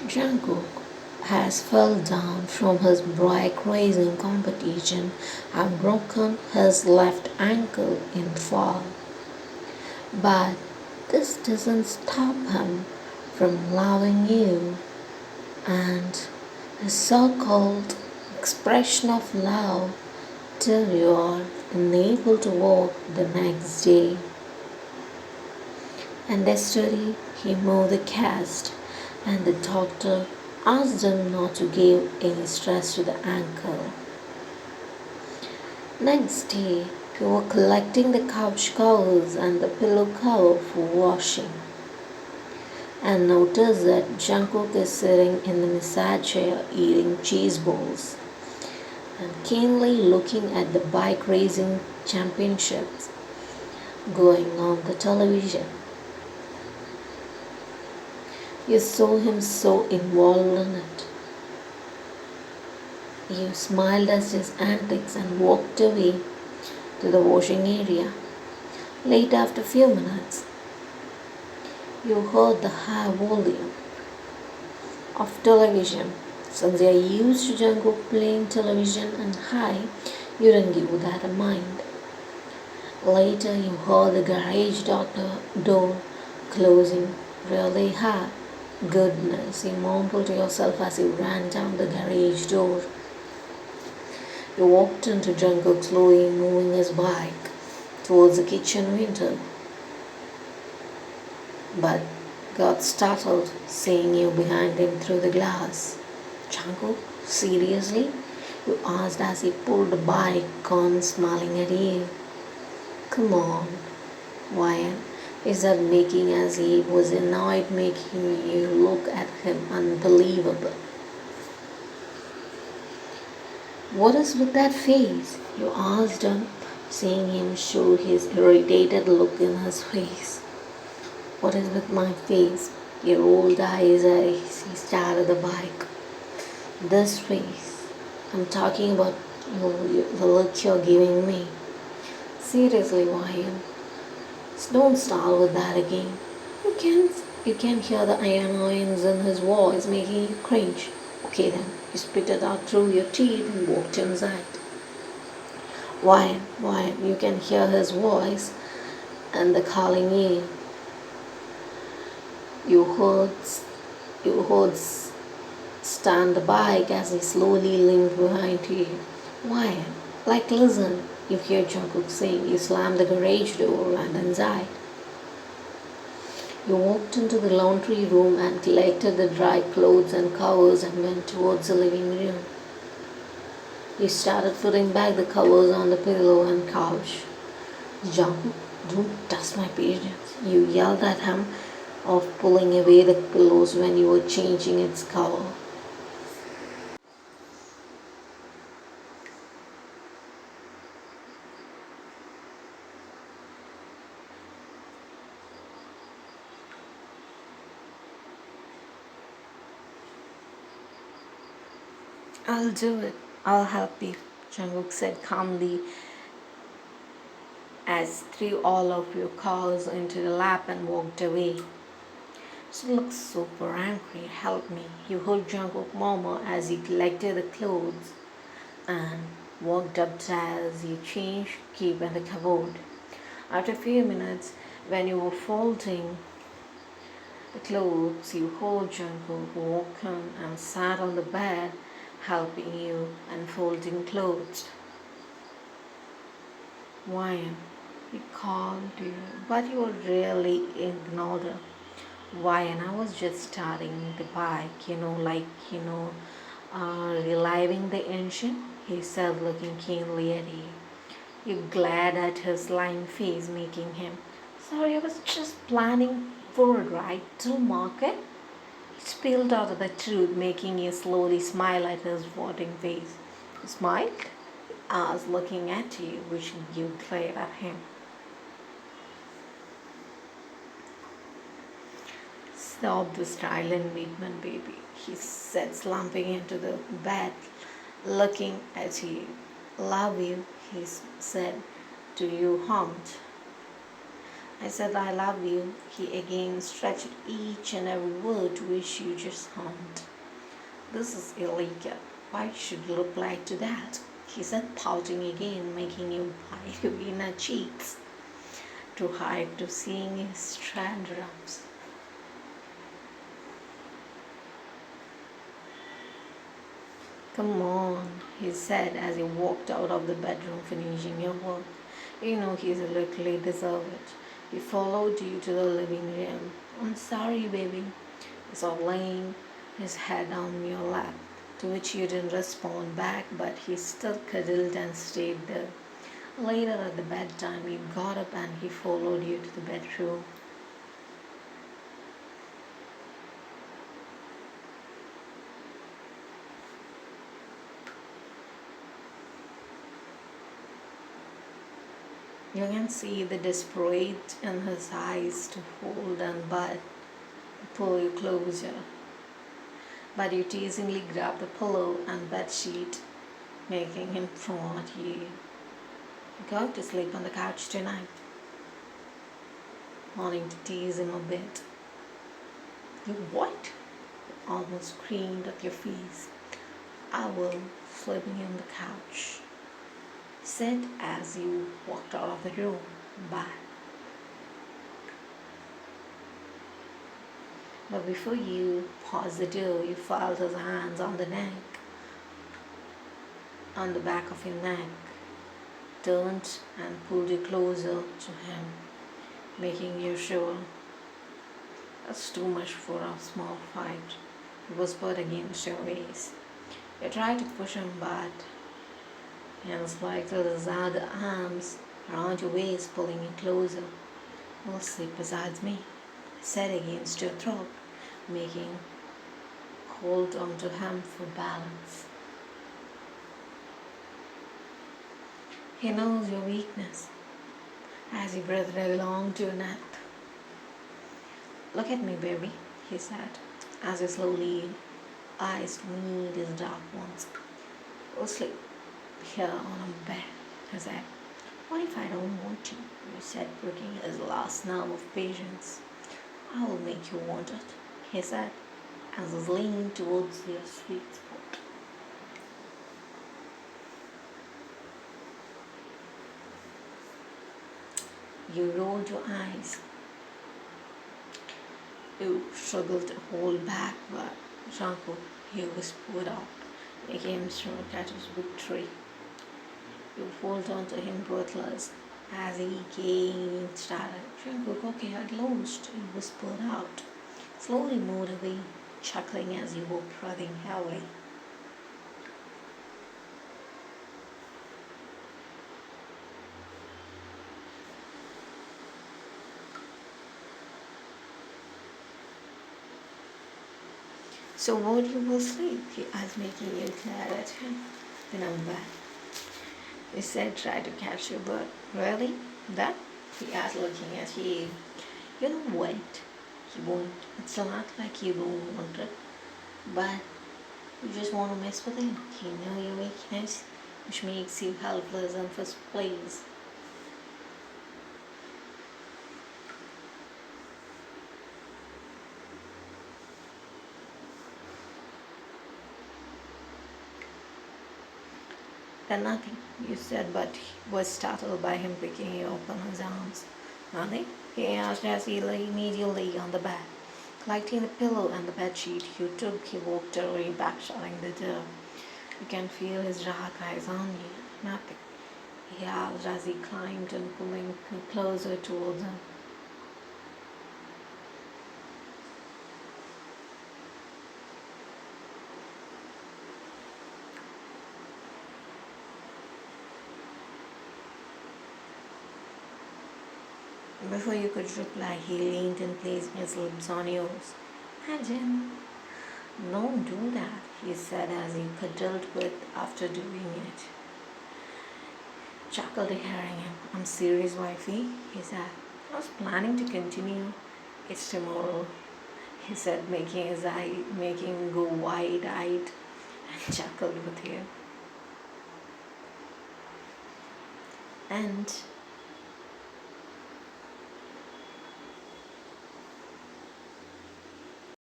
Jungkook has fell down from his bike racing competition and broken his left ankle in fall. But this doesn't stop him from loving you, and a so-called expression of love till you are unable to walk the next day. And yesterday he moved the cast, and the doctor asked him not to give any stress to the ankle. Next day, we were collecting the couch covers and the pillow cover for washing, and noticed that Jungkook is sitting in the massage chair eating cheese balls and keenly looking at the bike racing championships going on the television. You saw him so involved in it. You smiled at his antics and walked away to the washing area. Late after a few minutes, you heard the high volume of television. Since you are used to Jungkook playing television and high, you didn't give that a mind. Later, you heard the garage door closing really hard. Goodness, you mumbled to yourself as you ran down the garage door. You walked into Jungkook slowly moving his bike towards the kitchen window, but got startled seeing you behind him through the glass. Jungkook, seriously? You asked as he pulled the bike on, smiling at you. Come on, why is that making as he was annoyed, making you look at him unbelievable? What is with that face? You asked him, seeing him show his irritated look in his face. What is with my face? He rolled eyes as he started the bike. This face. I'm talking about the look you're giving me. Seriously, Ryan. Don't start with that again. You can hear the ions in his voice making you cringe. Okay then, you spit it out through your teeth and walked inside. Why, you can hear his voice and the calling you. You heard stand the bike as he slowly limped behind you. Why, listen, you hear Jungkook saying you slammed the garage door and inside. You walked into the laundry room and collected the dry clothes and covers and went towards the living room. You started putting back the covers on the pillow and couch. Jungkook, don't touch my pigeons. You yelled at him of pulling away the pillows when you were changing its cover. I'll do it. I'll help you, Jungkook said calmly as threw all of your clothes into the lap and walked away. She looks super angry. Help me. You heard Jungkook murmur as he collected the clothes and walked upstairs. You changed, keep in the cupboard. After a few minutes, when you were folding the clothes, you heard Jungkook walk in and sat on the bed, helping you and folding clothes. Why? He called you, but you really ignored him. Why? And I was just starting the bike, reliving the engine, he said, looking keenly at you. You glared at his lying face, making him, sorry, I was just planning for a ride till market. He spilled out the truth, making you slowly smile at his rotting face. You smiled? I was looking at you, wishing you glared at him. Stop the silent movement, baby, he said, slumping into the bed, looking at you. Love you, he said. Do you humped? I said I love you. He again stretched each and every word to which you just hummed. This is illegal. Why should you reply to that? He said, pouting again, making you bite your inner cheeks to hide to seeing his strand rubs. Come on, he said as he walked out of the bedroom finishing your work. You know he's literally deserved it. He followed you to the living room. I'm sorry, baby. He saw laying his head on your lap, to which you didn't respond back, but he still cuddled and stayed there. Later at the bedtime, he got up and he followed you to the bedroom. You can see the desperate in his eyes to hold and pull you closer. But you teasingly grabbed the pillow and bedsheet, making him prod you. Go to sleep on the couch tonight, wanting to tease him a bit. You what? You almost screamed at your face. I will, sleeping on the couch, said as you walked out of the room. Bye. But before you paused the door, you felt his hands on the back of your neck, turned and pulled you closer to him, making you sure. That's too much for a small fight, he whispered against your waist. You tried to push him, but hands like his other arms around your waist, pulling you closer. Will sleep beside me, said against your throat, making hold onto him for balance. He knows your weakness as he breathed along to your neck. Look at me, baby, he said, as he slowly eyes meet his dark ones. Go sleep here on a bed, he said. What if I don't want you? You said, breaking his last nerve of patience. I will make you want it, he said, as he leaned towards your sweet spot. You rolled your eyes. You struggled to hold back, but jungkook, he whispered out, making him stroke at his victory. You hold on to him breathless as he again started. Jungkook, okay, at lost, he whispered out, slowly moved away, chuckling as he were breathing heavily. So won't you will sleep? He asked, making you glare at him. Then I'm back. He said, try to catch your bird. Really? That? He asked, looking at you. You know what? He won't. It's not like you don't want it. But you just want to mess with him. You know your weakness, which makes you helpless in first place. Then nothing, you said, but he was startled by him picking you up in his arms. Nothing? He asked as he lay immediately on the bed. Collecting the pillow and the bedsheet he walked away back, shutting the door. You can feel his dark eyes on you. Nothing, he asked as he climbed and pulling you closer towards him. Before you could reply, he leaned and placed his lips on yours. Imagine. Don't do that, he said as he cuddled with after doing it. Chuckled hearing him. I'm serious, wifey, he said. I was planning to continue. It's tomorrow, he said, making him go wide-eyed, and chuckled with you. And